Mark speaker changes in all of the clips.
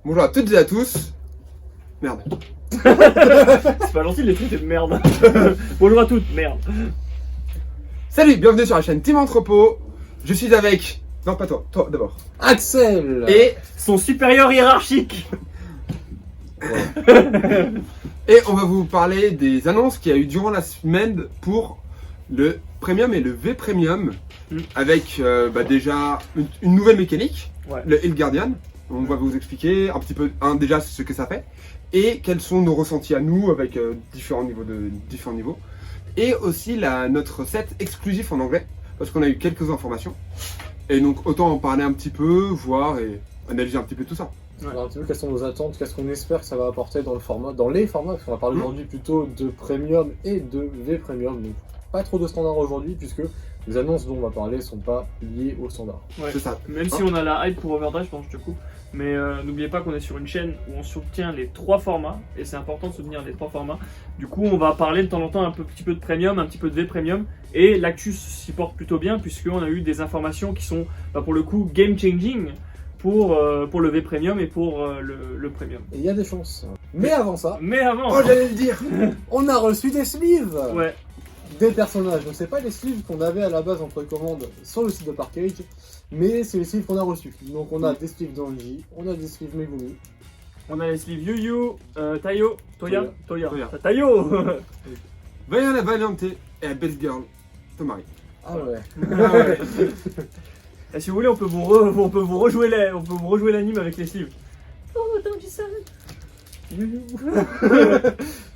Speaker 1: Bonjour à toutes et à tous. Merde.
Speaker 2: C'est pas gentil de les traiter de merde. Bonjour à toutes, merde.
Speaker 1: Salut, bienvenue sur la chaîne Team Entrepôt. Je suis avec... Non, pas toi, toi d'abord.
Speaker 3: Axel.
Speaker 1: Et
Speaker 2: Son supérieur hiérarchique.
Speaker 1: on va vous parler des annonces qu'il y a eu durant la semaine pour le Premium et le V-Premium. Avec déjà une nouvelle mécanique,
Speaker 2: Ouais.
Speaker 1: le Hill Guardian. On va vous expliquer un petit peu déjà ce que ça fait et quels sont nos ressentis à nous avec différents niveaux. Et aussi notre set exclusif en anglais parce qu'on a eu quelques informations. Et donc autant en parler un petit peu, voir et analyser un petit peu tout ça.
Speaker 3: Alors, un petit peu quelles sont nos attentes, qu'est-ce qu'on espère que ça va apporter dans les formats, parce qu'on va parler aujourd'hui plutôt de Premium et de V-Premium, donc pas trop de standards aujourd'hui puisque les annonces dont on va parler sont pas liées aux standards.
Speaker 2: Ouais.
Speaker 1: C'est ça.
Speaker 2: Même si on a la hype pour Overdrive, je te coupe. Mais n'oubliez pas qu'on est sur une chaîne où on soutient les 3 formats. Et c'est important de soutenir les 3 formats. Du coup, on va parler de temps en temps un petit peu de Premium, un petit peu de V-Premium. Et l'actu s'y porte plutôt bien puisqu'on a eu des informations qui sont pour le coup game changing pour le V-Premium et pour le Premium.
Speaker 3: Et il y a des chances. Mais avant ça,
Speaker 2: Mais avant...
Speaker 1: Oh, j'allais le dire.
Speaker 3: on a reçu des sleeves
Speaker 2: Ouais.
Speaker 3: des personnages. Donc c'est pas les sleeves qu'on avait à la base en précommande sur le site de Parkage, mais c'est les sleeves qu'on a reçus. Donc on a des sleeves d'Anji, on a des sleeves Megumi.
Speaker 2: On a les sleeves Yu-Yu, Tayo, Toya.
Speaker 1: Toya.
Speaker 2: Tayo.
Speaker 1: Vaiana Valiante et la Best Girl, Tomari.
Speaker 3: Ah ouais.
Speaker 1: Ah ouais.
Speaker 2: Et si vous voulez, on peut vous rejouer l'anime avec les sleeves. Oh, Donji-san.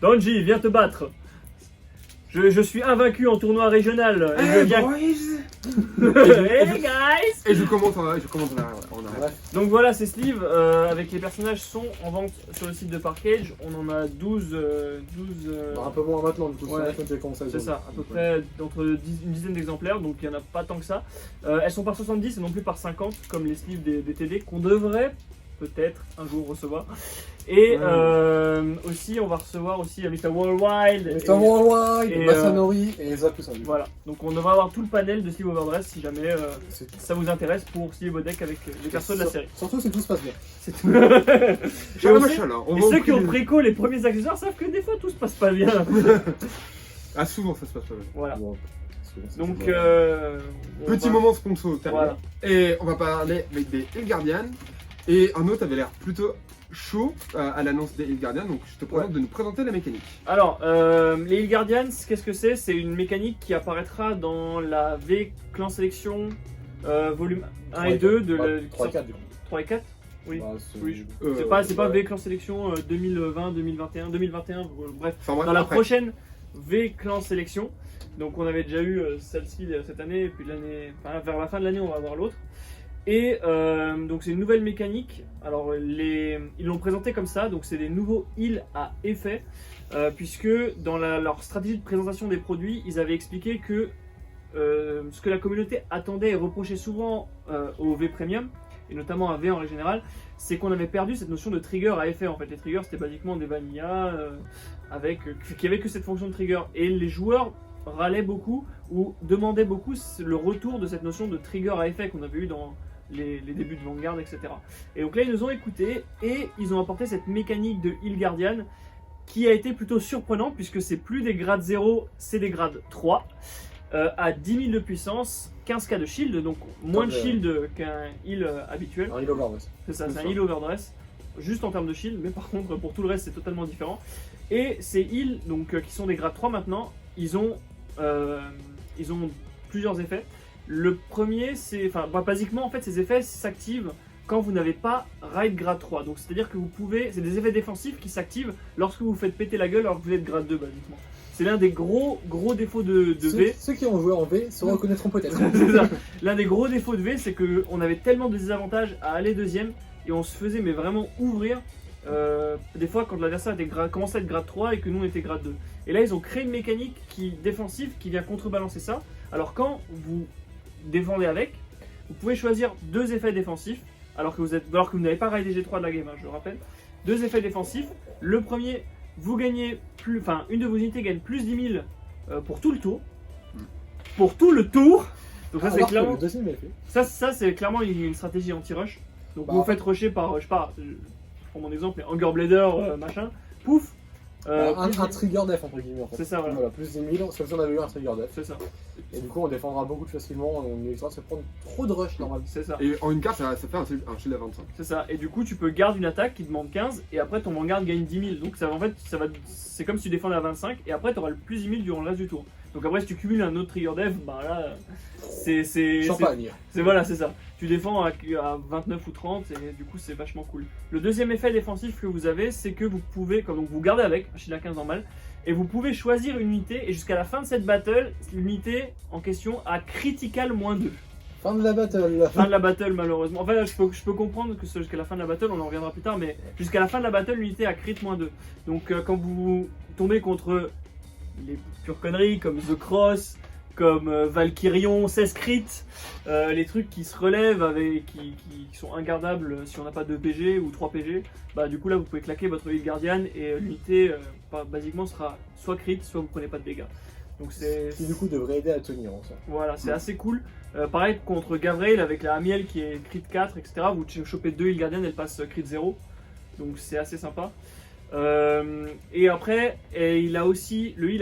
Speaker 2: Donji, viens te battre. Je suis invaincu en tournoi régional. Et je viens... Hey guys.
Speaker 1: Et je commence en arrière. Ouais.
Speaker 3: Ouais.
Speaker 2: Donc voilà, ces sleeves avec les personnages sont en vente sur le site de Parkage. On en a 12.
Speaker 3: Un peu moins maintenant, du coup,
Speaker 2: Ouais.
Speaker 3: c'est comme ça.
Speaker 2: C'est ça, à peu près une dizaine d'exemplaires, donc il n'y en a pas tant que ça. Elles sont par 70 et non plus par 50, comme les sleeves des TD, qu'on devrait peut-être un jour recevoir. Et aussi, on va recevoir aussi Mr. Worldwide.
Speaker 3: Mr. Worldwide,
Speaker 2: et,
Speaker 3: Masanori et Zakusan.
Speaker 2: Voilà, donc on va avoir tout le panel de Sleeve Overdress si jamais
Speaker 3: C'est-
Speaker 2: ça vous intéresse pour Sleeve Deck avec les persos de la série.
Speaker 3: Surtout si tout se passe bien.
Speaker 2: C'est tout.
Speaker 1: J'ai
Speaker 2: Et
Speaker 1: un
Speaker 2: on
Speaker 1: machin
Speaker 2: sait-
Speaker 1: là. On
Speaker 2: Et
Speaker 1: va au
Speaker 2: ceux qui
Speaker 1: prix
Speaker 2: ont
Speaker 1: du-
Speaker 2: préco les premiers accessoires savent que des fois tout se passe pas bien.
Speaker 1: Ah, souvent ça se passe pas bien.
Speaker 2: Voilà.
Speaker 3: Bon, parce que c'est-
Speaker 2: Donc,
Speaker 3: c'est-
Speaker 2: on
Speaker 1: Petit
Speaker 2: va-
Speaker 1: moment sponsor terminé.
Speaker 2: Voilà.
Speaker 1: Et on va parler avec des Hill Guardian. Et un autre avait l'air plutôt chaud à l'annonce des Hill Guardian. Donc je te propose de nous présenter la mécanique.
Speaker 2: Alors, les Hill Guardians, qu'est-ce que c'est? C'est une mécanique qui apparaîtra dans la V Clan Sélection volume 1 et 2 de la
Speaker 3: 3 et 4 du coup.
Speaker 2: 3 et 4. Oui.
Speaker 3: Bah,
Speaker 2: Oui,
Speaker 1: Euh,
Speaker 2: c'est pas
Speaker 3: ouais.
Speaker 2: V Clan Sélection 2020, 2021, 2021, bref.
Speaker 1: Enfin, bref,
Speaker 2: Dans la
Speaker 1: après.
Speaker 2: prochaine V Clan Sélection, donc on avait déjà eu celle-ci cette année, et puis vers la fin de l'année, on va avoir l'autre. Et donc c'est une nouvelle mécanique. Alors ils l'ont présenté comme ça, donc c'est des nouveaux heals à effet, puisque dans leur stratégie de présentation des produits, ils avaient expliqué que ce que la communauté attendait et reprochait souvent au V Premium, et notamment à V en règle générale, c'est qu'on avait perdu cette notion de trigger à effet. En fait, les triggers c'était basiquement des vanilla qui avaient que cette fonction de trigger, et les joueurs râlaient beaucoup ou demandaient beaucoup le retour de cette notion de trigger à effet qu'on avait eu dans les débuts de Vanguard, etc. Et donc là, ils nous ont écoutés et ils ont apporté cette mécanique de Hill Guardian qui a été plutôt surprenante puisque c'est plus des grades 0, c'est des grades 3 à 10 000 de puissance, 15k de shield, donc moins de shield qu'un heal habituel.
Speaker 3: Un heal overdress.
Speaker 2: C'est ça,
Speaker 1: C'est
Speaker 2: c'est un
Speaker 1: ça.
Speaker 2: heal overdress, juste en termes de shield, mais par contre pour tout le reste c'est totalement différent. Et ces heals, donc qui sont des grades 3 maintenant, ils ont plusieurs effets. Le premier, basiquement en fait ces effets s'activent quand vous n'avez pas raid grade 3. Donc c'est à dire que c'est des effets défensifs qui s'activent lorsque vous faites péter la gueule alors que vous êtes grade 2 basiquement. C'est l'un des gros défauts de V.
Speaker 3: Ceux qui ont joué en V se reconnaîtront peut-être.
Speaker 2: C'est ça. L'un des gros défauts de V, c'est qu'on avait tellement de désavantages à aller deuxième et on se faisait mais vraiment ouvrir des fois quand l'adversaire commençait à être grade 3 et que nous on était grade 2. Et là ils ont créé une mécanique défensive qui vient contrebalancer ça. Alors quand vous défendez avec, vous pouvez choisir 2 effets défensifs alors que vous n'avez pas raid G3 de la game, hein, je le rappelle. 2 effets défensifs. Le premier, vous gagnez une de vos unités gagne plus 10 000 pour tout le tour. Pour tout le tour. Donc ça c'est
Speaker 3: Alors que
Speaker 2: clairement.
Speaker 3: le deuxième effet.
Speaker 2: Ça c'est clairement une stratégie anti-rush. Donc
Speaker 3: Bah,
Speaker 2: vous faites rusher par, je sais pas, prends mon exemple, les Anger Blader, machin, pouf.
Speaker 3: un
Speaker 2: plus-
Speaker 3: trigger def entre guillemets en fait.
Speaker 2: C'est ça, voilà.
Speaker 3: Plus 10 000, c'est comme si on avait eu un trigger def.
Speaker 2: C'est ça,
Speaker 3: Et du coup on défendra beaucoup plus facilement, on évitera de se prendre trop de rush normalement.
Speaker 2: c'est ça.
Speaker 1: Et en une carte, ça fait un shield à 25.
Speaker 2: C'est ça, et du coup tu peux garder une attaque qui demande 15 et après ton Vanguard gagne 10 000. Donc ça, en fait, c'est comme si tu défendais à 25 et après tu auras le plus 10 000 durant le reste du tour. Donc après si tu cumules un autre trigger dev, bah là c'est
Speaker 3: Champagne.
Speaker 2: voilà, c'est ça. Tu défends à 29 ou 30 et du coup c'est vachement cool. Le deuxième effet défensif que vous avez, c'est que vous pouvez, comme donc vous gardez avec un shield à 15 normal, et vous pouvez choisir une unité et jusqu'à la fin de cette battle, l'unité en question a critical -2.
Speaker 3: Fin de la battle.
Speaker 2: Fin de la battle malheureusement. Enfin je peux comprendre que jusqu'à la fin de la battle, on en reviendra plus tard, mais jusqu'à la fin de la battle l'unité a crit -2. Donc quand vous tombez contre les pures conneries comme The Cross, comme Valkyrion, 16 crit, les trucs qui se relèvent avec, qui sont ingardables si on n'a pas 2 PG ou 3 PG, bah du coup là vous pouvez claquer votre Heal Guardian et l'unité basiquement sera soit crit, soit vous prenez pas de dégâts. Donc c'est
Speaker 3: Qui du coup devrait aider à tenir en ça.
Speaker 2: voilà, c'est assez cool. Pareil contre Gavrail avec la Amiel qui est crit 4, etc. Vous chopez 2 Heal Guardian, elle passe crit 0. Donc c'est assez sympa. Et après, le heal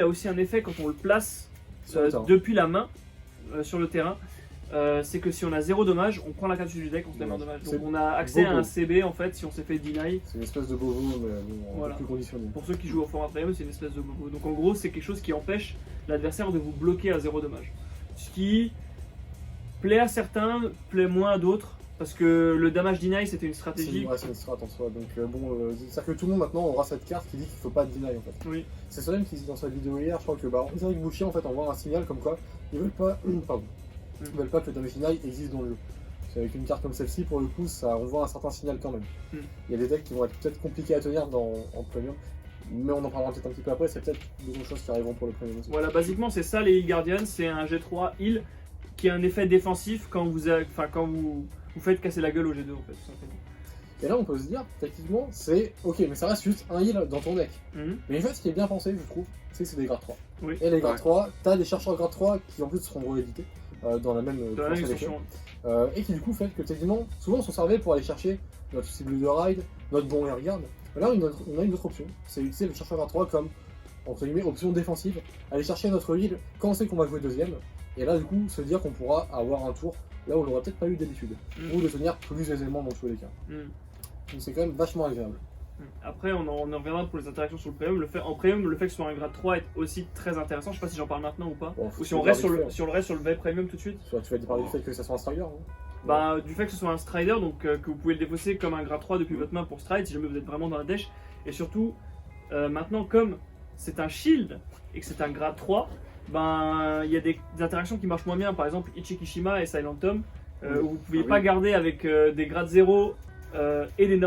Speaker 2: a aussi un effet quand on le place
Speaker 3: Sur le terrain.
Speaker 2: depuis la main sur le terrain. C'est que si on a 0 dommage, on prend la carte du deck, on se met en dommage. Donc
Speaker 3: C'est
Speaker 2: on a accès à
Speaker 3: Bobo.
Speaker 2: un CB en fait si on s'est fait deny.
Speaker 3: C'est une espèce de bobo, mais bon,
Speaker 2: Voilà.
Speaker 3: un peu plus conditionné.
Speaker 2: Pour ceux qui jouent au format premium, c'est une espèce de bobo. Donc en gros, c'est quelque chose qui empêche l'adversaire de vous bloquer à 0 dommage. Ce qui plaît à certains, plaît moins à d'autres. Parce que le damage deny c'était une stratégie.
Speaker 3: C'est une strat en soi. Donc c'est-à-dire que tout le monde maintenant aura cette carte qui dit qu'il faut pas deny en fait.
Speaker 2: Oui.
Speaker 3: C'est Solem qui dit dans sa vidéo hier, je crois que Eric Bouchier en fait envoie un signal comme quoi ils veulent pas, ils veulent pas que le damage deny existe dans le jeu. C'est avec une carte comme celle-ci, pour le coup, ça envoie un certain signal quand même. Il y a des decks qui vont être peut-être compliqués à tenir en premium, mais on en parlera peut-être un petit peu après, c'est peut-être d'autres choses qui arriveront pour le premium aussi.
Speaker 2: Voilà, basiquement c'est ça les Heal Guardians, c'est un G3 heal qui a un effet défensif quand vous faites casser la gueule au G2 en fait, tout simplement.
Speaker 3: Et là on peut se dire, techniquement, c'est ok, mais ça reste juste un heal dans ton deck. Mais en fait, ce qui est bien pensé, je trouve, c'est que c'est des grades 3.
Speaker 2: Oui.
Speaker 3: Et les grades
Speaker 1: Ouais.
Speaker 3: 3, t'as des chercheurs grade 3 qui en plus seront réédités dans la même
Speaker 2: Dans la même
Speaker 3: sélection.
Speaker 2: extension.
Speaker 3: Et qui du coup fait que techniquement, souvent on s'en servait pour aller chercher notre cible de ride, notre bon airguard. Là on a une autre option, c'est utiliser le chercheur grade 3 comme, entre guillemets, option défensive, aller chercher notre heal quand on sait qu'on va jouer deuxième, et là du coup se dire qu'on pourra avoir un tour là où on n'aurait peut-être pas eu d'habitude, ou de tenir plus aisément dans tous les cas. Donc c'est quand même vachement agréable.
Speaker 2: Après, on en reviendra pour les interactions sur le premium. En premium, le fait que ce soit un grade 3 est aussi très intéressant. Je sais pas si j'en parle maintenant ou pas.
Speaker 3: Bon,
Speaker 2: Ou si on reste sur le reste sur le vrai premium tout de suite.
Speaker 3: Tu vas parler du fait que ça soit un strider, hein.
Speaker 2: Bah, du fait que ce soit un strider, donc que vous pouvez le défausser comme un grade 3 depuis votre main pour stride si jamais vous êtes vraiment dans la dèche. Et surtout, maintenant, comme c'est un shield et que c'est un grade 3, ben il y a des interactions qui marchent moins bien. Par exemple, Ichikishima et Silent Tom, où vous ne pouviez pas garder avec des grades 0 et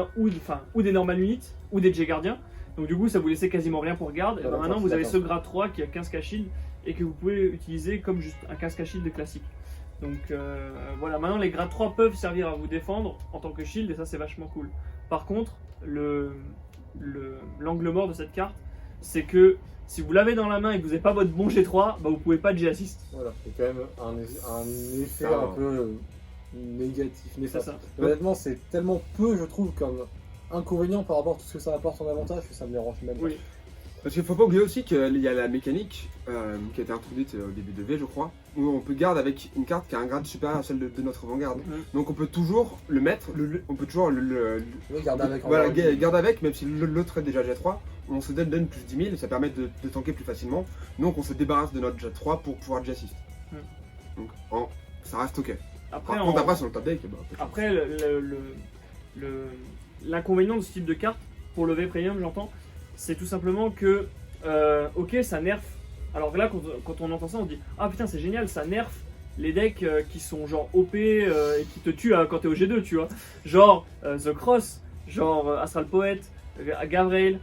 Speaker 2: ou des normal units ou des J-Gardiens. Donc du coup ça vous laissait quasiment rien pour garde. Et ben maintenant vous avez ce grade 3 qui a 15k shield et que vous pouvez utiliser comme juste un 15k shield classique. Donc voilà, maintenant les grades 3 peuvent servir à vous défendre en tant que shield et ça c'est vachement cool. Par contre, l'angle mort de cette carte, c'est que si vous l'avez dans la main et que vous n'avez pas votre bon G3, bah vous pouvez pas G-assist.
Speaker 3: Voilà, c'est quand même un effet un peu négatif, néfaste.
Speaker 2: C'est ça.
Speaker 3: Honnêtement, c'est tellement peu, je trouve, comme inconvénient par rapport à tout ce que ça apporte en avantage que ça me dérange même.
Speaker 1: Oui. Parce qu'il faut pas oublier aussi qu'il y a la mécanique qui a été introduite au début de V, je crois, où on peut garder avec une carte qui a un grade supérieur à celle de notre Vanguard. Donc on peut toujours le mettre, on peut toujours
Speaker 3: Oui, garder avec.
Speaker 1: voilà, garde avec, même si l'autre est déjà J3, on se donne plus 10 000 et ça permet de tanker plus facilement. Donc on se débarrasse de notre J3 pour pouvoir J-assist. Donc ça reste ok.
Speaker 2: Après,
Speaker 1: Par contre, après sur le top deck, bah,
Speaker 2: Après, l'inconvénient de ce type de carte, pour le V Premium j'entends, c'est tout simplement que, ok, ça nerf. Alors là, quand on entend ça, on dit ah putain, c'est génial, ça nerf les decks qui sont genre OP et qui te tuent quand t'es au G2, tu vois. Genre The Cross, genre Astral Poet, Gavrail,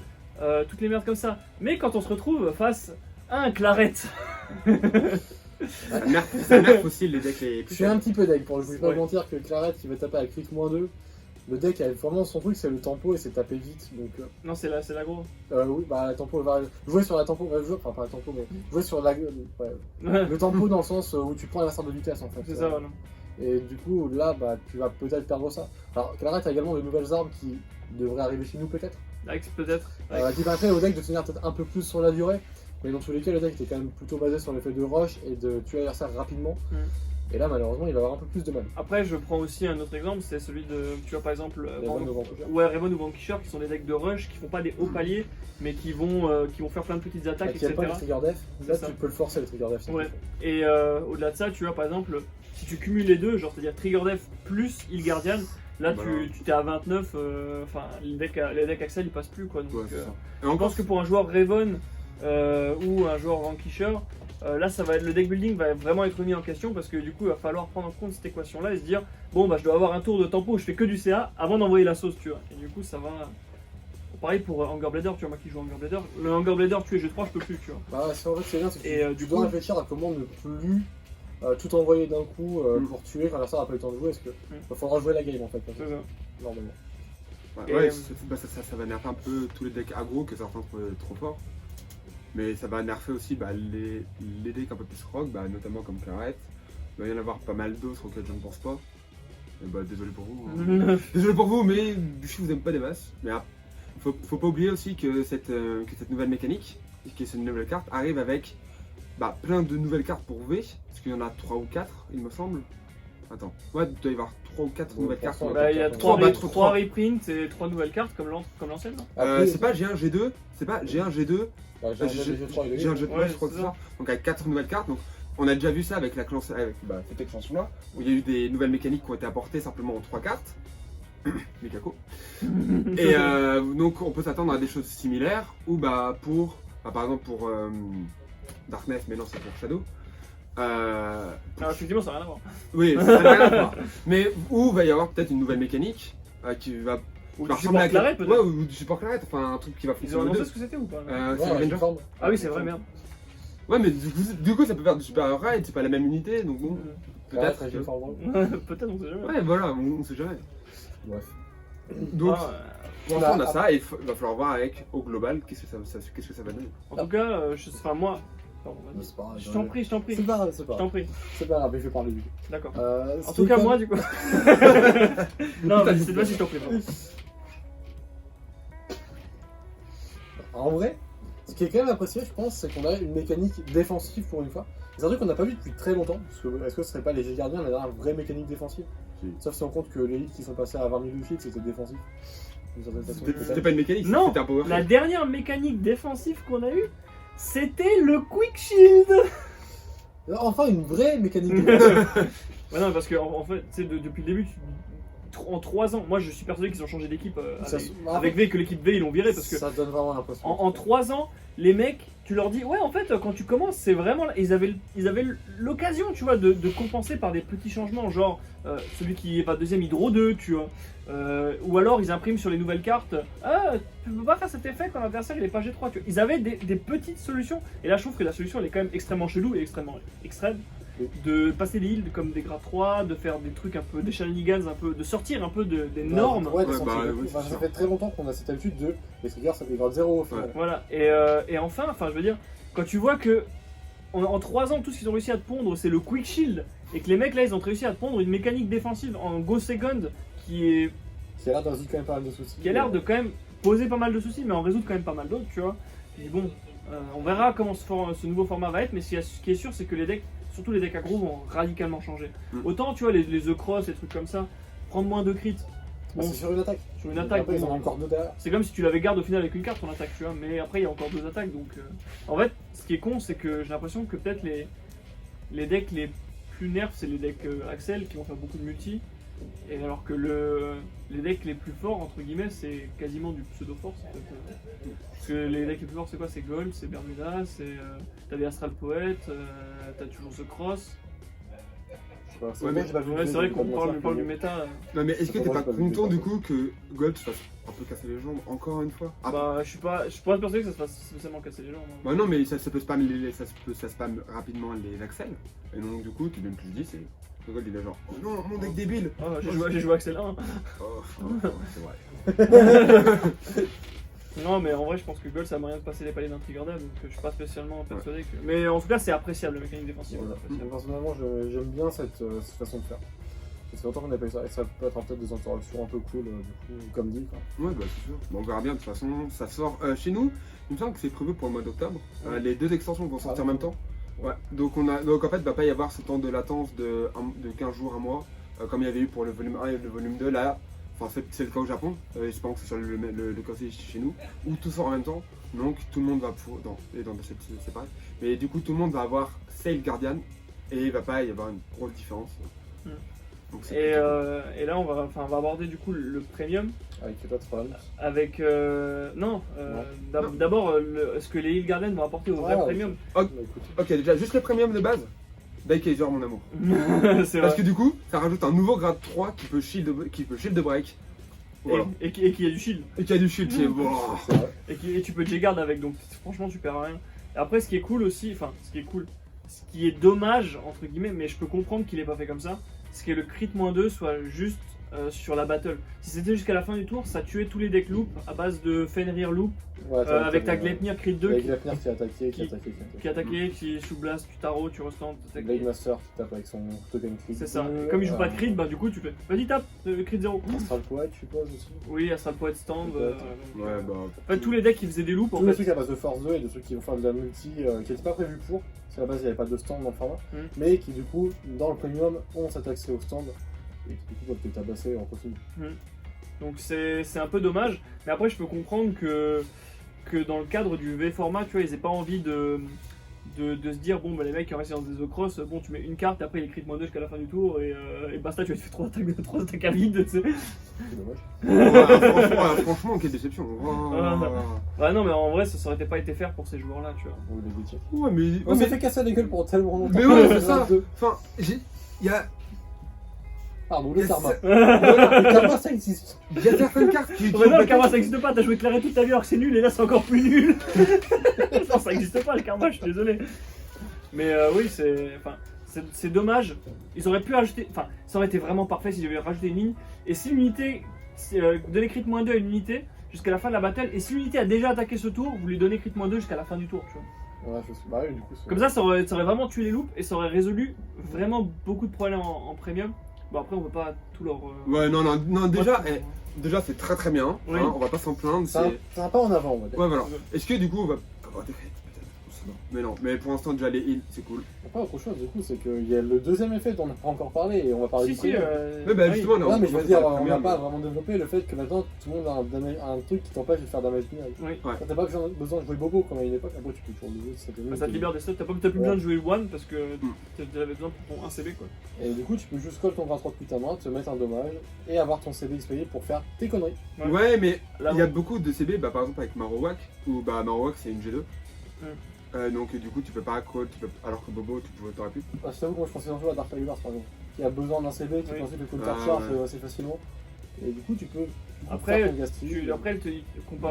Speaker 2: toutes les merdes comme ça. Mais quand on se retrouve face à un Claret.
Speaker 1: ça nerf aussi les decks les
Speaker 3: Je
Speaker 1: plus
Speaker 3: suis un petit peu deck pour le coup, je vais pas
Speaker 2: Ouais.
Speaker 3: mentir que Claret qui va taper à crit -2, le deck a vraiment son truc, c'est le tempo et c'est taper vite. Donc,
Speaker 2: Non, c'est l'agro.
Speaker 3: oui, bah la tempo va jouer sur la tempo, enfin pas la tempo, mais jouer sur le tempo dans le sens où tu prends la sorte de vitesse en fait.
Speaker 2: C'est ça, voilà.
Speaker 3: Et du coup, là, bah, tu vas peut-être perdre ça. Alors, Clara, t'as également de nouvelles armes qui devraient arriver chez nous, peut-être.
Speaker 2: Axe peut-être.
Speaker 3: Qui permettrait au deck de tenir peut-être un peu plus sur la durée. Mais dans tous les cas, le deck était quand même plutôt basé sur l'effet de rush et de tuer l'adversaire rapidement. Et là, malheureusement, il va avoir un peu plus de mal.
Speaker 2: Après, je prends aussi un autre exemple, c'est celui de, tu vois par exemple,
Speaker 3: Raven ou Vanquisher.
Speaker 2: ouais, Raven ou Vanquisher, qui sont des decks de rush, qui font pas des hauts paliers, mais qui vont faire plein de petites attaques,
Speaker 3: Qui n'aime pas
Speaker 2: etc.
Speaker 3: les trigger def, là
Speaker 2: C'est ça.
Speaker 3: tu peux le forcer le trigger def. si
Speaker 2: Ouais.
Speaker 3: tu veux.
Speaker 2: Et au-delà de ça, tu vois par exemple, si tu cumules les deux, genre c'est-à-dire Trigger Def plus Heal Guardian, là
Speaker 1: Voilà.
Speaker 2: tu t'es à 29, enfin les decks Axel ils passent plus quoi. Donc,
Speaker 1: Ouais, c'est ça. Et
Speaker 2: je
Speaker 1: encore,
Speaker 2: pense que pour un joueur Raven ou un joueur Vanquisher, là ça va être, le deck building va vraiment être mis en question parce que du coup il va falloir prendre en compte cette équation là et se dire bon bah je dois avoir un tour de tempo où je fais que du CA avant d'envoyer la sauce, tu vois. Et du coup ça va. Pareil pour Anger Blader, tu vois, moi qui joue Anger Blader, le Anger Blader tu es G3 je peux plus, tu vois.
Speaker 3: Bah, c'est en fait, c'est bien, c'est que
Speaker 2: Et,
Speaker 3: tu
Speaker 2: du
Speaker 3: dois
Speaker 2: coup-
Speaker 3: réfléchir à comment ne plus tout envoyer d'un coup pour tuer quand l'adversaire n'a pas eu le temps de jouer. Parce que il faudra jouer la game en fait,
Speaker 2: C'est ça.
Speaker 3: normalement.
Speaker 1: ouais,
Speaker 2: Et,
Speaker 1: ouais, ça va nerfer un peu tous les decks aggro que certains trouvent trop forts. Mais ça va nerfer aussi les decks un peu plus rock, bah, notamment comme Claret. Il va y en avoir pas mal d'autres auxquels je ne pense pas. Et bah, désolé pour vous. Hein. Désolé pour vous, mais je vous aime pas des masses. Mais faut pas oublier aussi que cette nouvelle mécanique, qui est cette nouvelle carte, arrive avec plein de nouvelles cartes pour V. Parce qu'il y en a 3 ou 4, il me semble. Attends, ouais, il doit y avoir 3 ou 4
Speaker 3: Ouais,
Speaker 1: nouvelles
Speaker 3: pour
Speaker 1: cartes.
Speaker 3: ça,
Speaker 2: Bah, il y a
Speaker 3: Trois,
Speaker 2: 3 reprints et 3 nouvelles cartes comme l'ancienne, non
Speaker 3: Après,
Speaker 1: C'est pas G1, G2, c'est pas G1, G2,
Speaker 3: bah, j'ai un G3 et
Speaker 1: J'ai un jeu de
Speaker 2: Ouais,
Speaker 1: je crois que
Speaker 2: c'est
Speaker 1: c'est ça. Donc avec 4 nouvelles cartes. Donc on a déjà vu ça avec cette extension-là, où il y a eu des nouvelles mécaniques qui ont été apportées simplement en 3 cartes. Les cacos. Et donc on peut s'attendre à des choses similaires, ou par exemple pour Darkness, mais non c'est pour Shadow.
Speaker 2: Alors effectivement ça n'a rien à voir.
Speaker 1: Oui, ça n'a rien à voir. Mais où va y avoir peut-être une nouvelle mécanique qui va
Speaker 2: Ou
Speaker 1: va
Speaker 2: du
Speaker 1: ressembler
Speaker 2: support Claret
Speaker 1: ouais,
Speaker 2: peut-être.
Speaker 1: ou du support Claret, enfin un truc qui va
Speaker 2: Ils ont
Speaker 1: fonctionner.
Speaker 2: annoncé ce que c'était ou pas
Speaker 1: C'est
Speaker 3: Ouais,
Speaker 1: Ranger.
Speaker 3: uniforme.
Speaker 2: Ah oui c'est vrai, merde.
Speaker 1: Ouais, mais du coup ça peut faire du super raid, c'est pas la même unité, donc bon, peut-être.
Speaker 3: Peut-être.
Speaker 2: Peut-être, on sait jamais.
Speaker 1: Ouais, voilà, on sait jamais.
Speaker 3: Bref.
Speaker 1: Donc,
Speaker 2: Ah,
Speaker 1: pour l'instant, on a ça, et il va falloir voir avec, au global, qu'est-ce que ça va donner.
Speaker 2: en tout cas, enfin moi. Pardon, vas-y.
Speaker 3: C'est pas grave,
Speaker 2: Je t'en prie, je t'en prie.
Speaker 3: C'est pas grave, c'est
Speaker 2: Je
Speaker 3: pas
Speaker 2: t'en
Speaker 3: grave.
Speaker 2: prie.
Speaker 3: C'est pas grave, je vais parler du coup.
Speaker 2: D'accord.
Speaker 3: Ce
Speaker 2: En
Speaker 3: qui
Speaker 2: tout
Speaker 3: est
Speaker 2: cas,
Speaker 3: quand
Speaker 2: moi,
Speaker 3: même-
Speaker 2: du coup. Non, vas-y, je t'en prie. pardon.
Speaker 3: En vrai, ce qui est quand même apprécié, je pense, c'est qu'on a une mécanique défensive pour une fois. C'est un truc qu'on n'a pas vu depuis très longtemps. Parce que, est-ce que ce serait pas les G gardiens la dernière vraie mécanique défensive?
Speaker 1: Si.
Speaker 3: Sauf si on compte que les hits qui sont passés à 20 000 de feed, c'était défensif. D'une certaine façon,
Speaker 1: C'était
Speaker 3: peut-être.
Speaker 1: pas une mécanique,
Speaker 2: Non,
Speaker 1: c'était un power
Speaker 2: La
Speaker 1: shield.
Speaker 2: dernière mécanique défensive qu'on a eue, c'était le Quick Shield.
Speaker 3: Enfin, une vraie mécanique défensive.
Speaker 2: Ouais, non, parce que en fait, tu sais, depuis le début, en 3 ans, moi je suis persuadé qu'ils ont changé d'équipe
Speaker 3: Ça
Speaker 2: avec,
Speaker 3: se-
Speaker 2: avec V, que l'équipe V ils l'ont viré parce que
Speaker 3: ça donne vraiment l'impression.
Speaker 2: en 3 ans, les mecs, tu leur dis, ouais, en fait, quand tu commences, c'est vraiment. Ils avaient l'occasion, tu vois, de compenser par des petits changements, genre celui qui est pas deuxième, il draw 2, tu vois. Ou alors ils impriment sur les nouvelles cartes, ah, tu peux pas faire cet effet quand l'adversaire il est pas G3, tu vois. Ils avaient des petites solutions, et là je trouve que la solution elle est quand même extrêmement chelou et extrêmement extrême. De passer des heals comme des grades 3, de faire des trucs un peu, des shenanigans un peu, de sortir un peu des normes.
Speaker 3: Ouais,
Speaker 1: Ouais,
Speaker 3: des
Speaker 1: bah,
Speaker 3: sentiers.
Speaker 1: oui,
Speaker 3: Enfin,
Speaker 1: c'est
Speaker 3: ça
Speaker 1: sûr.
Speaker 3: fait très longtemps qu'on a cette habitude de les triggers, ça dégrade 0 au final.
Speaker 1: Ouais.
Speaker 2: Voilà, et enfin, je veux dire, quand tu vois que en 3 ans, tout ce qu'ils ont réussi à te pondre, c'est le Quick Shield, et que les mecs là, ils ont réussi à te pondre une mécanique défensive en Go Second qui
Speaker 3: Qui a l'air de résoudre quand même pas mal de soucis.
Speaker 2: a l'air de quand même poser pas mal de soucis, mais en résoudre quand même pas mal d'autres, tu vois. Je dis bon, on verra comment ce nouveau format va être, mais ce qui est sûr, c'est que les decks, surtout les decks aggro, vont radicalement changer. Autant, tu vois, les The Cross, les trucs comme ça, prendre moins de crits.
Speaker 3: Bon, c'est sur une attaque.
Speaker 2: Sur une attaque,
Speaker 3: Après, ils en
Speaker 2: bon,
Speaker 3: ont encore deux derrière.
Speaker 2: c'est comme si tu l'avais garde au final avec une carte ton attaque, tu vois, mais après il y a encore 2 attaques donc. En fait, ce qui est con, c'est que j'ai l'impression que peut-être les decks les plus nerfs, c'est les decks Axel qui vont faire beaucoup de multi, et alors que les decks les plus forts, entre guillemets, c'est quasiment du pseudo-force. En fait. Parce que les decks les plus forts, c'est quoi? C'est Gold, c'est Bermuda, t'as des Astral Poète, t'as toujours The Cross.
Speaker 3: C'est
Speaker 1: Ouais,
Speaker 3: vrai,
Speaker 1: mais-
Speaker 3: j'ai pas vu
Speaker 2: Ouais,
Speaker 3: de
Speaker 2: c'est vrai
Speaker 3: vidéo,
Speaker 2: qu'on
Speaker 3: je vais
Speaker 2: parle,
Speaker 3: pas
Speaker 2: parle du
Speaker 3: mentir,
Speaker 2: méta.
Speaker 1: Non, mais est-ce que
Speaker 3: Attends,
Speaker 1: t'es
Speaker 3: moi,
Speaker 1: pas
Speaker 3: j'ai pas vu
Speaker 1: content
Speaker 3: les
Speaker 1: du coup que Gold se fasse un peu casser les jambes encore une fois? Ah,
Speaker 2: Bah, je pourrais être persuadé que ça se fasse spécialement casser les jambes. hein.
Speaker 1: bah non, mais ça peut spam ça spam rapidement les Axel. Et donc, du coup, tu bien plus dis, c'est. Gold il est genre, oh non, mon deck débile!
Speaker 2: Ah, j'ai joué Axel 1.
Speaker 1: Oh, c'est vrai.
Speaker 2: Non, mais en vrai, je pense que Gold ça a moyen de passer les paliers d'un Trigger Dab, donc je suis pas spécialement persuadé que. Mais en tout cas, c'est appréciable la mécanique défensive.
Speaker 3: Voilà.
Speaker 2: c'est appréciable.
Speaker 3: Personnellement, j'aime bien cette façon de faire. fait longtemps qu'on n'a pas eu ça, et ça peut être peut-être des interactions un peu cool, du coup, comme dit, quoi.
Speaker 1: Ouais, bah c'est sûr. Bon, on verra bien, de toute façon, ça sort chez nous. Il me semble que c'est prévu pour le mois d'octobre. Les 2 extensions vont sortir en même temps. Ouais. Donc en fait, il va pas y avoir ce temps de latence de 15 jours, un mois, comme il y avait eu pour le volume 1 et le volume 2. Là, enfin, c'est le cas au Japon. J'espère que c'est sur le cas aussi chez nous, où tout sort en même temps. Donc tout le monde va pouvoir. C'est pareil. Mais du coup, tout le monde va avoir Sail Guardian et il va pas y avoir une grosse différence. Donc,
Speaker 2: Et là, on va aborder du coup le premium.
Speaker 3: Avec pas de problème.
Speaker 2: Avec. D'abord, ce que les Hill Garden vont apporter au vrai
Speaker 3: Ah,
Speaker 2: premium.
Speaker 3: Bah, écoute.
Speaker 1: Ok, déjà, juste le premium de base. Daikaiser, mon amour.
Speaker 2: C'est
Speaker 1: Parce
Speaker 2: vrai.
Speaker 1: que du coup, ça rajoute un nouveau grade 3 qui peut shield break. Voilà.
Speaker 2: Et qui a du shield.
Speaker 1: Et qui a du shield, c'est bon.
Speaker 3: C'est vrai.
Speaker 2: Et tu peux J-Guard avec, donc franchement, tu perds rien. Et après, ce qui est cool aussi, enfin, ce qui est dommage, entre guillemets, mais je peux comprendre qu'il ait pas fait comme ça, c'est que le crit -2 soit juste sur la battle. Si c'était jusqu'à la fin du tour, ça tuait tous les decks loop à base de Fenrir loop,
Speaker 3: Ouais,
Speaker 2: avec ta Gleipnir crit 2
Speaker 3: Avec Gleipnir qui a attaqué,
Speaker 2: qui attaquait, qui sous blast, tu tarot, tu restant,
Speaker 3: Blade Master qui tape avec son token crit.
Speaker 2: c'est ça. Et comme il joue pas de crit, bah du coup tu fais vas-y tape, crit 0.
Speaker 3: Astral Poet, je suppose aussi.
Speaker 2: Oui, Astral Poet stand.
Speaker 1: Ouais, bah.
Speaker 2: En fait, tous les decks qui faisaient des loops, en
Speaker 3: Tous les
Speaker 2: fait.
Speaker 3: trucs à base de Force 2 et des trucs qui vont faire de la multi qui n'étaient pas prévus pour. Parce qu'à la base il n'y avait pas de stand dans le format. Mais qui du coup, dans le premium, ont cet accès au stand. Et qui du coup peuvent te tabasser en continu.
Speaker 2: Donc c'est un peu dommage. Mais après, je peux comprendre que dans le cadre du V-format, tu vois, ils aient pas envie de se dire bon bah les mecs qui restent dans des cross, bon tu mets une carte après il crit -2 jusqu'à la fin du tour et basta, tu vas te faire 3 attaques à vide, tu sais.
Speaker 3: C'est dommage.
Speaker 1: Franchement, quelle déception.
Speaker 2: Ouais non mais en vrai ça aurait pas été faire pour ces joueurs là, tu vois.
Speaker 3: Ou les détiens.
Speaker 1: Ouais, mais.
Speaker 3: On s'est fait casser la gueule pour tellement longtemps.
Speaker 1: Mais ouais, c'est ça. Enfin, il y a.
Speaker 3: Pardon, le
Speaker 1: Yes.
Speaker 3: karma. Le karma ça existe.
Speaker 1: Il y a certaines cartes qui.
Speaker 2: Ouais, non, le karma ça existe pas, t'as joué clairé toute ta vie alors que c'est nul et là c'est encore plus nul. Non, ça existe pas le karma, je suis désolé. Mais oui, c'est dommage. Ils auraient pu ajouter. Enfin, ça aurait été vraiment parfait s'ils avaient rajouté une ligne. Et si l'unité. Donner crit -2 à une unité jusqu'à la fin de la battle, et si l'unité a déjà attaqué ce tour, vous lui donnez crit -2 jusqu'à la fin du tour, tu vois.
Speaker 3: Ouais, bah oui, du coup.
Speaker 2: Comme ça aurait vraiment tué les loops et ça aurait résolu vraiment beaucoup de problèmes en premium. Bon, après, on peut pas tout leur.
Speaker 1: Ouais, non, déjà c'est très très bien.
Speaker 2: Oui.
Speaker 1: Hein, on va pas s'en plaindre.
Speaker 3: Ça va pas en avant, on va dire.
Speaker 1: Ouais, voilà. Est-ce que du coup on va. Oh, peut-être. Mais non, mais pour l'instant, déjà les heals, c'est cool.
Speaker 3: Après, autre chose, du coup, c'est qu'il y a le deuxième effet dont on n'a pas encore parlé et on va parler
Speaker 2: Si,
Speaker 3: du
Speaker 2: si.
Speaker 3: premier.
Speaker 1: Ouais, bah justement, non.
Speaker 3: Ouais, mais je veux dire, on
Speaker 1: n'a
Speaker 3: n'a pas vraiment développé le fait que maintenant tout le monde a un truc qui t'empêche de faire damage final.
Speaker 2: Oui.
Speaker 1: Ouais.
Speaker 3: T'as pas besoin de jouer Bobo comme à une époque, après tu peux toujours le jouer si ça te
Speaker 2: Ça te libère des slots, t'as plus besoin de jouer le one parce que t'avais besoin pour ton 1 CB quoi.
Speaker 3: Et du coup, tu peux juste call ton 23 depuis ta main, te mettre un dommage et avoir ton CB disponible pour faire tes conneries.
Speaker 1: Ouais, mais
Speaker 2: Là,
Speaker 1: il y a beaucoup de CB, bah, par exemple avec Marowak, où bah, Marowak c'est une G2. Donc du coup tu peux pas call, alors que Bobo t'aurais pu.
Speaker 3: Ah, je t'avoue que moi je pensais surtout à Dark Regulars par exemple, qui a besoin d'un CB qui peut ensuite le counter charge assez facilement. Et du coup, tu peux.
Speaker 2: Après,
Speaker 3: faire ton Gastry,
Speaker 2: après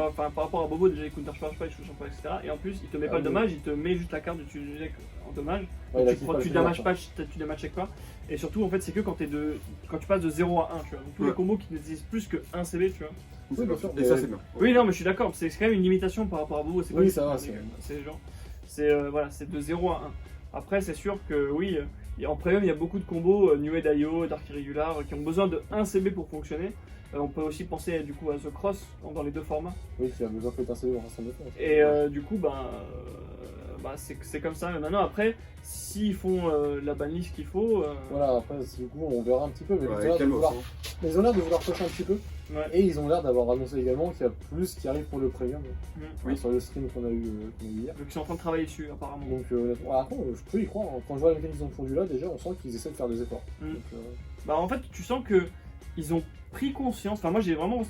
Speaker 2: par rapport à Bobo, déjà il counter charge pas, il touche pas, etc. Et en plus, il te met pas le dommage, il te met juste la carte du deck en dommage.
Speaker 3: ouais,
Speaker 2: tu damages pas, tu damages check pas. Et surtout, en fait, c'est que quand tu passes de 0 à 1, tu vois. Donc tous les combos qui n'utilisent plus que 1 CB, tu vois.
Speaker 3: Oui, bien sûr.
Speaker 1: Et ça c'est bien.
Speaker 2: Oui, non, mais je suis d'accord, c'est quand même une limitation par rapport à Bobo. C'est pas
Speaker 3: Oui, ça va,
Speaker 2: c'est genre. Voilà, c'est de 0 à 1. Après, c'est sûr que oui, en premium, il y a beaucoup de combos, New Age IO, Dark Irregular, qui ont besoin de 1 CB pour fonctionner. On peut aussi penser du coup à The Cross dans les deux formats.
Speaker 3: Oui, qui a besoin que d'un CB dans un défense.
Speaker 2: Et du coup, c'est comme ça. Mais maintenant, après, s'ils font la banlist qu'il faut.
Speaker 3: Voilà, après, du coup, on verra un petit peu. Mais
Speaker 1: Ouais,
Speaker 3: ils ont l'air de vouloir pusher un petit peu.
Speaker 2: Ouais.
Speaker 3: Et ils ont l'air d'avoir annoncé également qu'il y a plus qui arrive pour le premium.
Speaker 2: Oui.
Speaker 3: Sur le stream qu'on a eu hier.
Speaker 2: Donc ils sont en train de travailler dessus, apparemment.
Speaker 3: Donc, après, je peux y croire. Quand je vois la mécanique qu'ils ont produit là, déjà, on sent qu'ils essaient de faire des efforts. Donc,
Speaker 2: En fait, tu sens que ils ont pris conscience. Enfin, moi, j'ai vraiment.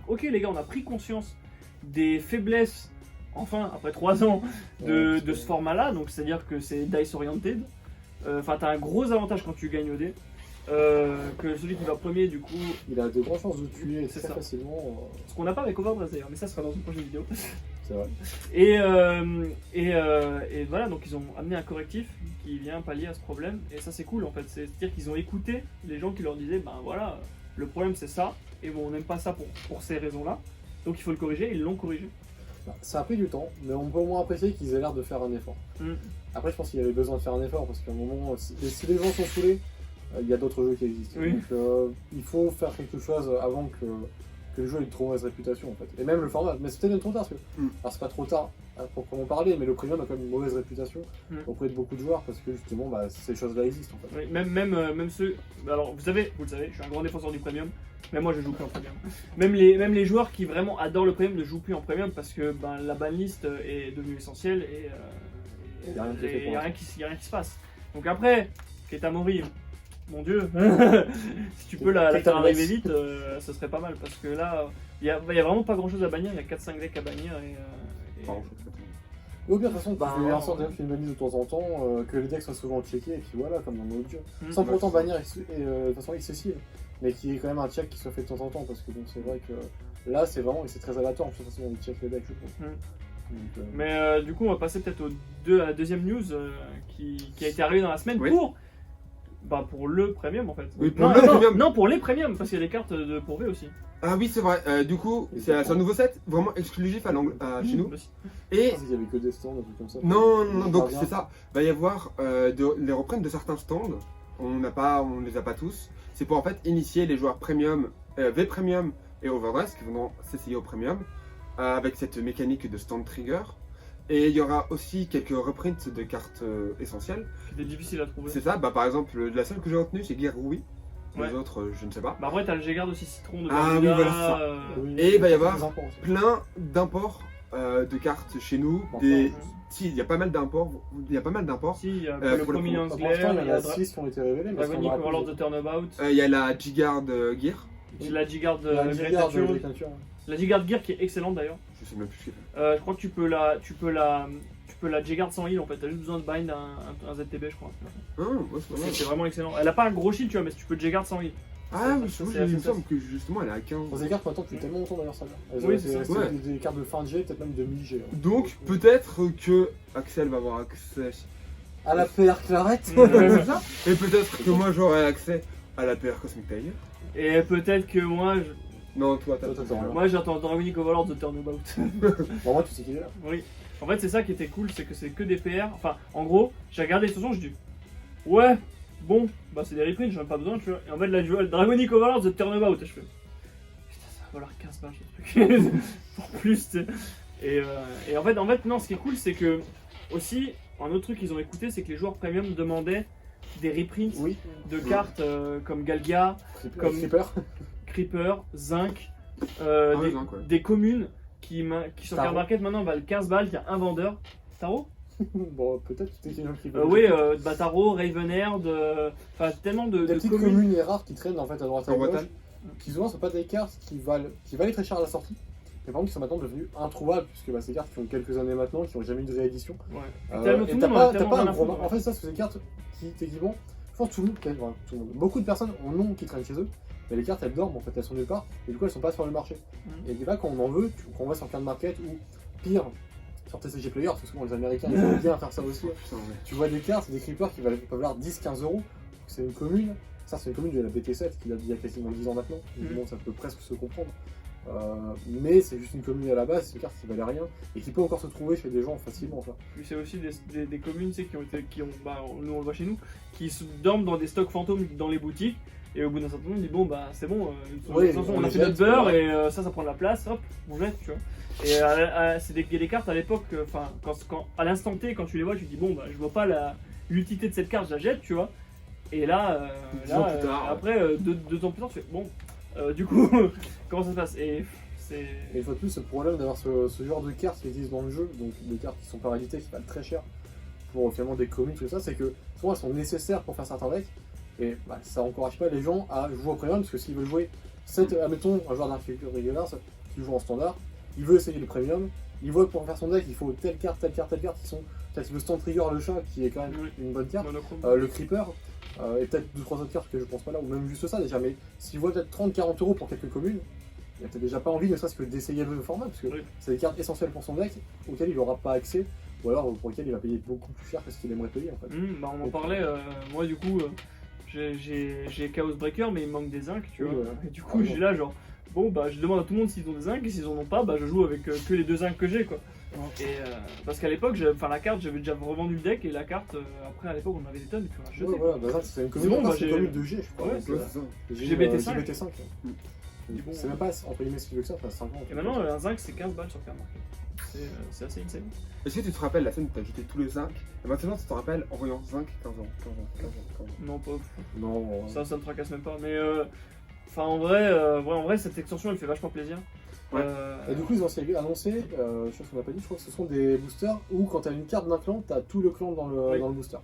Speaker 2: Ok, les gars, on a pris conscience des faiblesses. Enfin, après 3 ans de ce format-là, donc c'est-à-dire que c'est dice oriented. Enfin, t'as un gros avantage quand tu gagnes au dé. Que celui qui va premier, du coup.
Speaker 3: il a de grandes chances de tuer
Speaker 2: C'est
Speaker 3: très
Speaker 2: ça.
Speaker 3: facilement.
Speaker 2: Ce qu'on n'a pas avec Overdress d'ailleurs, mais ça sera dans une prochaine vidéo.
Speaker 3: C'est vrai.
Speaker 2: Et voilà, donc ils ont amené un correctif qui vient pallier à ce problème. Et ça, c'est cool en fait. C'est-à-dire qu'ils ont écouté les gens qui leur disaient ben voilà, le problème c'est ça, et bon, on n'aime pas ça pour ces raisons-là. Donc il faut le corriger, ils l'ont corrigé.
Speaker 3: Ça a pris du temps, mais on peut au moins apprécier qu'ils aient l'air de faire un effort. Après, je pense qu'il y avait besoin de faire un effort parce qu'à un moment, si les gens sont saoulés, il y a d'autres jeux qui existent.
Speaker 2: Oui.
Speaker 3: Donc il faut faire quelque chose avant que le jeu ait une trop mauvaise réputation en fait. Et même le format, mais c'est peut-être trop tard parce que, alors c'est pas trop tard à proprement parler, mais le premium a quand même une mauvaise réputation auprès de beaucoup de joueurs parce que justement bah, ces choses-là existent en fait.
Speaker 2: Oui, même ceux. Alors, vous le savez, je suis un grand défenseur du premium. Même moi, je joue plus en premium. Même les joueurs qui vraiment adorent le premium ne jouent plus en premium parce que ben, la banlist est devenue essentielle et
Speaker 3: Il y a rien qui est fait
Speaker 2: il
Speaker 3: pour
Speaker 2: y a
Speaker 3: l'instant.
Speaker 2: rien qui se passe. Donc après, Keita Mori, mon dieu, si tu peux la
Speaker 3: Keita
Speaker 2: faire arriver
Speaker 3: Mori.
Speaker 2: vite, ce serait pas mal parce que là, il y a vraiment pas grand chose à bannir. Il y a 4-5 decks à bannir
Speaker 1: Pardon.
Speaker 3: Ou bien de toute façon,
Speaker 2: Bah,
Speaker 3: tu fais un sort d'ailleurs qui banise de temps en temps, que les decks soient souvent checkés et puis voilà, comme dans nos jeux.
Speaker 2: Mm.
Speaker 3: Sans pour autant
Speaker 1: Ouais,
Speaker 3: bannir de façon excessive, mais qui est quand même un check qui soit fait de temps en temps parce que bon, c'est vrai que là c'est vraiment, et c'est très aléatoire, de toute façon on check les decks je trouve.
Speaker 2: Mm.
Speaker 3: Donc,
Speaker 2: Mais du coup, on va passer peut-être à la deuxième news qui a été arrivée dans la semaine
Speaker 1: Oui.
Speaker 2: pour le premium en fait.
Speaker 1: Oui, pour
Speaker 2: non,
Speaker 1: le
Speaker 2: non,
Speaker 1: premium.
Speaker 2: non, pour les premiums, parce qu'il y a des cartes pour V aussi.
Speaker 1: Ah oui, c'est vrai. Du coup, c'est un nouveau set vraiment exclusif chez nous.
Speaker 2: Aussi.
Speaker 3: je
Speaker 1: Et
Speaker 3: pensais qu'il y avait que des stands, un truc comme ça.
Speaker 1: non, donc
Speaker 3: Pas bien.
Speaker 1: c'est ça. Va y avoir les reprises de certains stands. On les a pas tous. C'est pour en fait initier les joueurs premium, V premium et overdress qui vont s'essayer au premium avec cette mécanique de stand trigger. Et il y aura aussi quelques reprints de cartes essentielles.
Speaker 2: C'était difficile à trouver.
Speaker 1: C'est ça. Bah par exemple, la seule que j'ai retenue c'est Gear Rui.
Speaker 2: Ouais.
Speaker 1: Les autres, je ne sais pas.
Speaker 2: Bah après, t'as le G-Guard aussi Citron de
Speaker 1: Ah oui,
Speaker 2: Bermuda,
Speaker 1: voilà, c'est ça.
Speaker 3: Oui,
Speaker 1: Et il va y
Speaker 3: c'est
Speaker 1: avoir
Speaker 3: très important aussi.
Speaker 1: Plein d'imports de cartes chez nous.
Speaker 3: Bon,
Speaker 1: Si, il y a pas mal d'imports. Il y a pas mal d'imports.
Speaker 2: Si, il y a
Speaker 1: pour
Speaker 2: le
Speaker 1: le
Speaker 2: Prominence
Speaker 3: Pour l'instant,
Speaker 2: Glare,
Speaker 3: il
Speaker 2: il
Speaker 3: y
Speaker 2: y
Speaker 3: en
Speaker 2: a
Speaker 3: a 6 qui ont été révélés, mais
Speaker 2: Dragonic Overlord de Turnabout,
Speaker 1: Il y a la G-Guard Gear.
Speaker 2: la G-Guard
Speaker 3: il y a un
Speaker 2: Great
Speaker 3: Gilliard de
Speaker 2: Nature,
Speaker 3: Nature.
Speaker 2: la G-Guard Gear qui est excellente d'ailleurs.
Speaker 1: Je sais même plus ce qu'il fait.
Speaker 2: Je crois que tu peux la G-Guard sans heal en fait, t'as juste besoin de bind un ZTB je crois.
Speaker 1: Ah, ouais, c'est pas mal.
Speaker 2: C'est vraiment excellent. Elle a pas un gros shield tu vois, mais tu peux G-Guard sans heal.
Speaker 1: Ah, oui,
Speaker 2: c'est
Speaker 1: il
Speaker 2: assez
Speaker 1: me semble que justement elle est à 15.
Speaker 3: Bon, ces cartes maintenant depuis tellement longtemps d'ailleurs ça. Elles
Speaker 2: Oui,
Speaker 3: ont
Speaker 2: c'est
Speaker 3: été
Speaker 2: ça.
Speaker 3: restées
Speaker 1: Ouais.
Speaker 3: des cartes de fin de G, peut-être même de mi-G.
Speaker 1: Donc peut-être que Axel va avoir accès.
Speaker 3: À la PR Claret
Speaker 2: Ouais,
Speaker 1: C'est ça. Et peut-être que moi j'aurai accès à la PR Cosmic Tiger.
Speaker 2: Et peut-être que moi,
Speaker 1: Non, toi t'as.
Speaker 3: Toi, t'attends rien.
Speaker 2: moi j'entends Dragonic Overlord de Turnabout.
Speaker 3: Bon, moi tu sais qu'il est là.
Speaker 2: Oui. En fait, c'est ça qui était cool, c'est que c'est que des PR. Enfin, en gros, j'ai regardé les solutions, je dis ouais, bon, bah c'est des reprints, j'en ai pas besoin, tu vois. Et en fait, là, je vois le Dragonic Overlord de Turnabout. Et je fais putain, ça va valoir 15 balles ce truc. Pour plus, tu sais. Et en fait, non, ce qui est cool, c'est que aussi, un autre truc qu'ils ont écouté, c'est que les joueurs premium demandaient des reprints
Speaker 3: Oui.
Speaker 2: de cartes comme Galgia, Comme-
Speaker 3: Creeper.
Speaker 2: Creeper, Zinc,
Speaker 1: Ah oui,
Speaker 2: des,
Speaker 1: Zinc, ouais.
Speaker 2: des communes qui sur
Speaker 3: Tarot.
Speaker 2: Card Market maintenant valent 15 balles, il y a un vendeur. Taro
Speaker 3: Bon, peut-être que t'es un Creeper.
Speaker 2: Oui, Bataro, Ravenerd, enfin tellement de
Speaker 3: Des petites
Speaker 2: communes.
Speaker 3: communes et rares qui traînent en fait à droite à
Speaker 1: En
Speaker 3: gauche,
Speaker 1: Bretagne.
Speaker 3: qui souvent sont pas des cartes qui valaient très cher à la sortie, mais par contre qui sont maintenant devenues introuvables, puisque bah, ces cartes qui ont quelques années maintenant, qui n'ont jamais eu de réédition.
Speaker 2: Ouais. Tellement-
Speaker 3: Et
Speaker 2: tout le
Speaker 3: t'as
Speaker 2: monde en a
Speaker 3: pas,
Speaker 2: tellement
Speaker 3: t'as pas
Speaker 2: rien
Speaker 3: un
Speaker 2: à
Speaker 3: gros
Speaker 2: foutre,
Speaker 3: En fait, ça, c'est des cartes qui, techniquement, je pense tout le monde, peut-être, enfin, tout le monde, beaucoup de personnes en ont qui traînent chez eux, mais les cartes elles dorment, en fait, elles sont nulle part, et du coup elles sont pas sur le marché.
Speaker 2: Mhm.
Speaker 3: Et là, quand on en veut, quand on va sur Card Market, ou pire, sur TCG Player, parce que souvent les Américains ils aiment bien faire ça aussi,
Speaker 1: Putain, ouais.
Speaker 3: tu vois des cartes, des creepers qui peuvent valoir 10-15 euros, c'est une commune, ça c'est une commune de la BT7 qui date d'il y a quasiment 10 ans maintenant, donc
Speaker 2: Mhm.
Speaker 3: bon, ça peut presque se comprendre. Mais c'est juste une commune à la base, c'est une carte qui valait rien et qui peut encore se trouver chez des gens facilement. Enfin.
Speaker 2: Puis c'est aussi des communes tu sais, nous on le voit chez nous, qui se dorment dans des stocks fantômes dans les boutiques. Et au bout d'un certain moment, on dit bon bah c'est bon,
Speaker 3: Oui,
Speaker 2: de toute façon,
Speaker 3: on
Speaker 2: on a
Speaker 3: les
Speaker 2: fait
Speaker 3: jette,
Speaker 2: notre beurre
Speaker 3: voilà.
Speaker 2: et ça prend de la place, hop, on jette, tu vois. Et il y a des cartes à l'époque, enfin quand à l'instant T quand tu les vois, tu te dis bon bah je vois pas l'utilité de cette carte, je la jette, tu vois. Et là,
Speaker 1: 10 ans plus tard, ouais.
Speaker 2: après 2 ans plus tard, tu fais bon, du coup comment ça se passe et c'est
Speaker 3: Et une fois de plus, c'est le problème d'avoir ce genre de cartes qui existent dans le jeu, donc des cartes qui sont pas rééditées, qui valent très cher pour finalement des communes, tout ça, c'est que souvent elles sont nécessaires pour faire certains decks, et bah, ça encourage pas les gens à jouer au premium, parce que s'ils veulent jouer, admettons un joueur d'architecture régulière qui joue en standard, il veut essayer le premium, il voit que pour faire son deck il faut telle carte, qui sont peut-être le stand trigger, le chat qui est quand même
Speaker 2: Oui.
Speaker 3: une bonne carte,
Speaker 2: monochrome.
Speaker 3: le creeper, et peut-être 2-3 autres cartes que je pense pas là, ou même juste ça déjà, mais s'il voit peut-être 30-40 euros pour quelques communes, il a peut-être déjà pas envie ne serait-ce que d'essayer le format, parce que
Speaker 2: Oui.
Speaker 3: c'est des cartes essentielles pour son deck, auxquelles il n'aura pas accès, ou alors pour lesquelles il va payer beaucoup plus cher que ce qu'il aimerait payer en fait.
Speaker 2: Bah, on en parlait, moi du coup j'ai Chaos Breaker mais il me manque des zincs tu
Speaker 3: Oui,
Speaker 2: vois.
Speaker 3: voilà.
Speaker 2: Et du coup
Speaker 3: Ah,
Speaker 2: j'ai là genre bon bah je demande à tout le monde s'ils ont des zincs et s'ils en ont pas bah je joue avec que les 2 zincs que j'ai quoi. Et parce qu'à l'époque, la carte, j'avais déjà revendu le deck et la carte, après à l'époque, on avait des tonnes et puis on a acheté.
Speaker 3: Ouais, voilà, bah ça, c'est une commune,
Speaker 2: C'est bon, bah,
Speaker 3: c'est une
Speaker 2: j'ai-
Speaker 3: commune de G, je crois.
Speaker 2: Ouais,
Speaker 3: donc,
Speaker 1: Ouais, c'est ça.
Speaker 2: GBT5.
Speaker 3: GBT5.
Speaker 1: Mm.
Speaker 2: Bon,
Speaker 3: C'est même pas, entre guillemets, si vieux que ça, enfin 5 ans.
Speaker 2: Et maintenant, un zinc, c'est 15 balles sur carte marquée. C'est assez insane.
Speaker 1: Est-ce que tu te rappelles la scène où t'as jeté tous les zinc et maintenant tu te rappelles en voyant zinc 15 ans, 15 ans, 15 ans, 15 ans.
Speaker 2: Non, pas.
Speaker 3: Non,
Speaker 2: Ça me tracasse même pas. Mais enfin, en vrai, cette extension, elle fait vachement plaisir.
Speaker 1: Ouais.
Speaker 3: Et du coup, ils ont annoncé, je sais qu'on n'a pas dit, je crois que ce sont des boosters où quand t'as une carte d'un clan, t'as tout le clan dans le,
Speaker 2: Oui.
Speaker 3: dans le booster.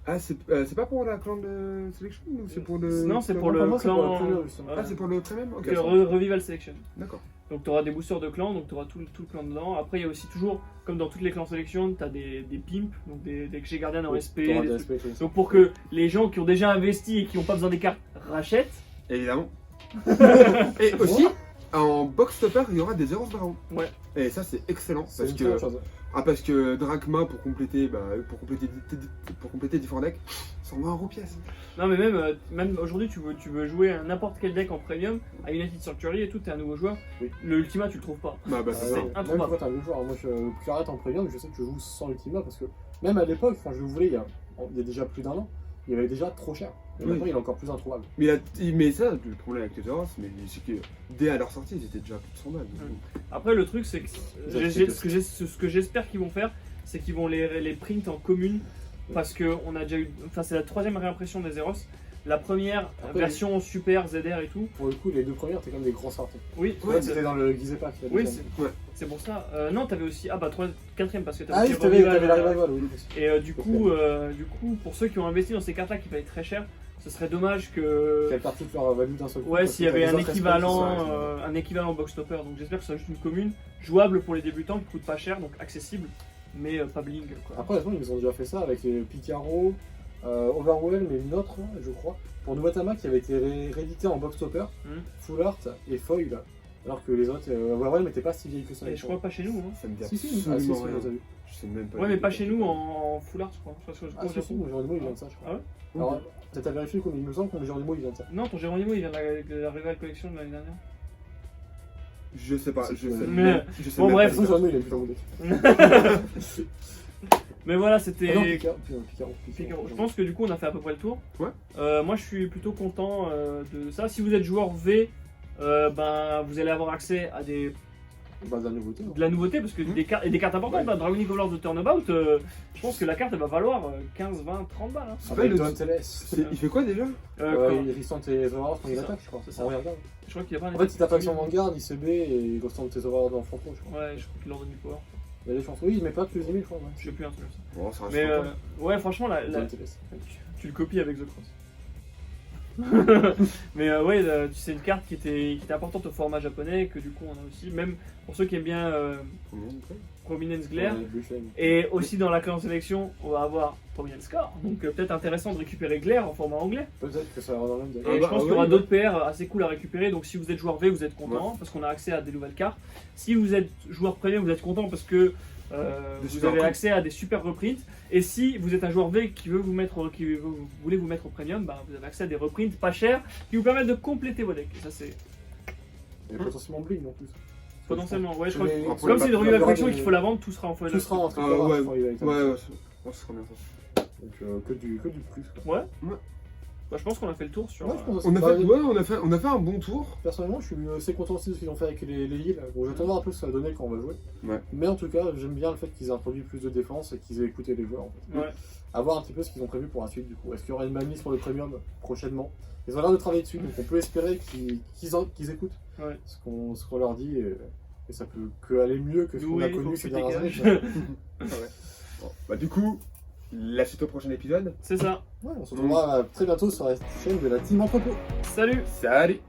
Speaker 1: Ah, c'est pas pour la clan de Selection ou c'est pour le.
Speaker 2: Non, c'est pour
Speaker 3: Non,
Speaker 2: le
Speaker 3: moi, c'est pour
Speaker 2: clan.
Speaker 3: le premier, justement.
Speaker 1: Ah, c'est pour le premium. Ok.
Speaker 2: le Revival Selection.
Speaker 1: D'accord.
Speaker 2: Donc tu auras des boosters de clans, donc tu auras tout le clan dedans. Après, il y a aussi toujours, comme dans toutes les clans sélection, tu as des pimps, donc des G Guardians en
Speaker 3: Oui,
Speaker 2: SP.
Speaker 3: t'auras
Speaker 2: des
Speaker 3: des
Speaker 2: trucs.
Speaker 3: aspects comme ça.
Speaker 2: Donc pour que les gens qui ont déjà investi et qui n'ont pas besoin des cartes rachètent.
Speaker 1: Évidemment. Et aussi, en box stopper, il y aura des Zeros Baron.
Speaker 2: Ouais.
Speaker 1: Et ça, c'est excellent
Speaker 3: C'est
Speaker 1: parce
Speaker 3: une très bonne
Speaker 1: que.
Speaker 3: chose.
Speaker 1: Parce que Drachma pour compléter différents decks, 120 € pièce.
Speaker 2: Non, mais même aujourd'hui, tu veux jouer à n'importe quel deck en premium, à United Sanctuary et tout, t'es un nouveau joueur.
Speaker 3: Oui.
Speaker 2: Le Ultima, tu le trouves pas.
Speaker 1: Bah, c'est ça.
Speaker 2: c'est
Speaker 3: Même
Speaker 2: introuvable.
Speaker 3: quand t'es un vieux joueur, moi je Claret en premium, je sais que je joue sans Ultima parce que même à l'époque, quand je le voulais il y a déjà plus d'un an, il avait déjà trop cher. Et
Speaker 1: Oui.
Speaker 3: maintenant il est encore plus introuvable.
Speaker 1: Mais ça, le problème avec les Zeros, c'est que dès à leur sortie, ils étaient déjà plus de 100 balles.
Speaker 2: Après, le truc, c'est que
Speaker 3: Vous acceptez
Speaker 2: ce que j'espère qu'ils vont faire, c'est qu'ils vont les print en commune. Parce que on a déjà eu. Enfin, c'est la troisième réimpression des Zeros. La première
Speaker 3: Après,
Speaker 2: version super ZR et tout.
Speaker 3: Pour le coup, les deux premières, t'es comme des grands sorties.
Speaker 2: Oui,
Speaker 3: Ouais, c'était dans le Gizeh Pack. la
Speaker 2: oui,
Speaker 3: deuxième.
Speaker 2: c'est pour ça. Non, t'avais aussi. Ah bah, quatrième, parce que t'avais
Speaker 3: Ah
Speaker 2: aussi
Speaker 3: oui, t'avais
Speaker 2: Revival,
Speaker 3: la Revival, oui.
Speaker 2: Et du coup, pour ceux qui ont investi dans ces cartes-là qui valaient très cher, ce serait dommage que.
Speaker 3: Qu'elles perdent toute leur value d'un seul coup.
Speaker 2: Ouais,
Speaker 3: parce
Speaker 2: s'il y
Speaker 3: que
Speaker 2: avait
Speaker 3: t'as
Speaker 2: un
Speaker 3: des autres
Speaker 2: équivalent,
Speaker 3: espèces
Speaker 2: un équivalent box stopper. Donc j'espère que ça sera juste une commune jouable pour les débutants qui coûte pas cher, donc accessible, mais pas bling quoi.
Speaker 3: Après, honnêtement, ils ont déjà fait ça avec les Picaro, Overwhelm et une autre, je crois, pour Novatama qui avait été réédité en box stopper, full art et foil. Alors que les autres, Overwhelm n'était pas si vieille que ça.
Speaker 2: Et je crois pas chez nous. Hein.
Speaker 1: Ça me dit
Speaker 3: Si, si,
Speaker 1: absolument
Speaker 3: on
Speaker 1: rien.
Speaker 3: les a vus.
Speaker 1: Je sais même pas.
Speaker 2: Ouais, mais pas chez nous en full art, je crois. Je crois que
Speaker 3: Ah, si, si, mon Géronimo, il vient de ça, je crois.
Speaker 2: Ah ouais.
Speaker 3: Alors, peut-être à vérifier, mais il me semble que mon Géronimo, il vient de ça.
Speaker 2: Non, ton Geronimo il vient de la Rival Collection de l'année dernière.
Speaker 1: Je sais pas, je sais
Speaker 2: Mais-
Speaker 1: même- je sais
Speaker 2: bon,
Speaker 1: même
Speaker 2: bref,
Speaker 1: pas.
Speaker 3: Mon Géronimo, il est plus dans mon deck.
Speaker 2: Mais voilà,
Speaker 3: Ah non,
Speaker 2: c'était.
Speaker 3: Picaro.
Speaker 2: Figaro. Je pense que du coup on a fait à peu près le tour.
Speaker 1: Ouais.
Speaker 2: Moi je suis plutôt content de ça. Si vous êtes joueur V, ben vous allez avoir accès à
Speaker 3: Bah, de la nouveauté.
Speaker 2: de la nouveauté parce que des cartes importantes.
Speaker 3: Ouais.
Speaker 2: Bah, Dragonic Overlord de Turnabout, je pense que la carte elle va valoir 15, 20, 30 balles. Hein.
Speaker 1: C'est pas
Speaker 3: Avec
Speaker 1: le-
Speaker 3: Dauntless.
Speaker 1: Il fait quoi déjà
Speaker 2: Quand-
Speaker 3: Il restante tes overlords quand il
Speaker 2: C'est ça.
Speaker 3: attaque, je crois.
Speaker 2: C'est ça.
Speaker 3: En regarde.
Speaker 2: Je crois qu'il y a pas un
Speaker 3: En fait, si t'as pas
Speaker 2: effet
Speaker 3: son Vanguard, il se met et il restante tes overlords en front row, je crois.
Speaker 2: Ouais, je crois qu'il leur donne du power.
Speaker 3: Il y a des chances. Oui, il met pas tous les emails, je crois.
Speaker 2: Je sais plus un truc comme ça.
Speaker 1: Bon, ça reste
Speaker 2: Mais
Speaker 1: sympa.
Speaker 2: ouais, franchement,
Speaker 3: Dauntless.
Speaker 2: tu le copies avec The Cross. Mais ouais, c'est une carte qui était importante au format japonais, que du coup on a aussi, même pour ceux qui aiment bien
Speaker 1: Combien de fois
Speaker 2: Prominence Glare.
Speaker 3: Ouais, Blue Flame.
Speaker 2: Et aussi dans la classe sélection, on va avoir Prominence Score. Donc peut-être intéressant de récupérer Glare en format anglais.
Speaker 3: Peut-être que ça va dans le même deck.
Speaker 2: Et
Speaker 1: bah,
Speaker 2: je pense qu'il y
Speaker 1: ouais,
Speaker 2: aura
Speaker 1: ouais.
Speaker 2: d'autres PR assez cool à récupérer. Donc si vous êtes joueur V, vous êtes content parce qu'on a accès à des nouvelles cartes. Si vous êtes joueur premium, vous êtes content parce que vous
Speaker 1: super
Speaker 2: avez
Speaker 1: reprints.
Speaker 2: accès à des super reprints. Et si vous êtes un joueur V qui voulez vous mettre au premium, bah, vous avez accès à des reprints pas chers qui vous permettent de compléter vos decks. Et ça c'est
Speaker 3: Et potentiellement Bling en plus.
Speaker 2: potentiellement. Ouais, je crois que
Speaker 3: Mais-
Speaker 1: pour
Speaker 2: comme c'est une
Speaker 3: il y
Speaker 2: revival
Speaker 3: aura
Speaker 2: collection
Speaker 3: des-
Speaker 2: qu'il faut la vendre, tout sera en foil.
Speaker 3: Tout sera en truc
Speaker 1: Ah,
Speaker 3: rare,
Speaker 1: ouais.
Speaker 3: je crois, il va être
Speaker 1: Ouais,
Speaker 3: comme
Speaker 1: ouais,
Speaker 3: ça.
Speaker 1: ça sera bien ça.
Speaker 3: Donc que du plus. quoi.
Speaker 2: Ouais.
Speaker 1: Ouais.
Speaker 2: Bah, je pense qu'on a fait le tour sur.
Speaker 3: Ouais, je pense
Speaker 1: On a
Speaker 3: Bah,
Speaker 1: fait, ouais, on a fait un bon tour.
Speaker 3: Personnellement, je suis assez content aussi de ce qu'ils ont fait avec les heals. Bon, j'attends voir un peu ce que ça va donner quand on va jouer.
Speaker 1: Ouais.
Speaker 3: Mais en tout cas, j'aime bien le fait qu'ils aient introduit plus de défense et qu'ils aient écouté les joueurs. En fait.
Speaker 2: Ouais.
Speaker 3: À voir un petit peu ce qu'ils ont prévu pour la suite du coup. Est-ce qu'il y aura une mainmise pour le premium prochainement? Ils ont l'air de travailler dessus, donc on peut espérer qu'ils écoutent
Speaker 2: Ouais.
Speaker 3: ce qu'on leur dit. Et ça peut que aller mieux que ce qu'on a
Speaker 2: Oui,
Speaker 3: connu
Speaker 2: faut
Speaker 3: ces
Speaker 2: que
Speaker 3: dernières années.
Speaker 2: tu
Speaker 3: quoi.
Speaker 1: Ouais. Bon, bah du coup, la suite au prochain épisode.
Speaker 2: C'est ça.
Speaker 3: Ouais, on se retrouvera très bientôt sur la chaîne de la Team Entrepôt.
Speaker 2: Salut.
Speaker 1: Salut.